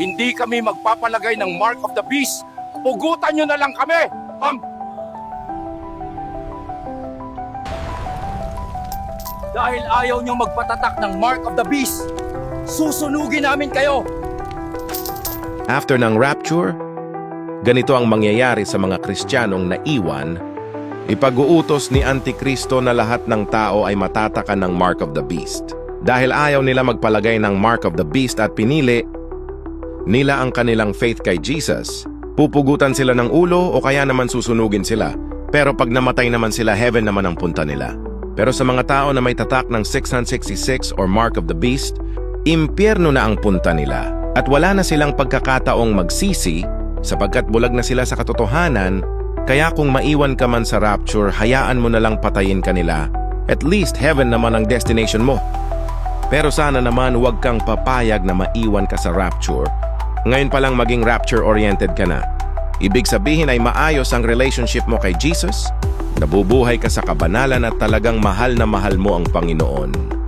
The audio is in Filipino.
Hindi kami magpapalagay ng Mark of the Beast. Pugutan nyo na lang kami! Dahil ayaw nyo magpatatak ng Mark of the Beast, susunugin namin kayo! After ng rapture, ganito ang mangyayari sa mga Kristiyanong naiwan. Ipag-uutos ni Antikristo na lahat ng tao ay matatakan ng Mark of the Beast. Dahil ayaw nila magpalagay ng Mark of the Beast at pinili nila ang kanilang faith kay Jesus, pupugutan sila ng ulo o kaya naman susunugin sila. Pero pag namatay naman sila, heaven naman ang punta nila. Pero sa mga tao na may tatak ng 666 or Mark of the Beast, impyerno na ang punta nila. At wala na silang pagkakataong magsisi sapagkat bulag na sila sa katotohanan. Kaya kung maiwan ka man sa rapture, hayaan mo na lang patayin ka nila. At least heaven naman ang destination mo. Pero sana naman huwag kang papayag na maiwan ka sa rapture. Ngayon pa lang maging rapture-oriented ka na. Ibig sabihin ay maayos ang relationship mo kay Jesus, nabubuhay ka sa kabanalan at talagang mahal na mahal mo ang Panginoon.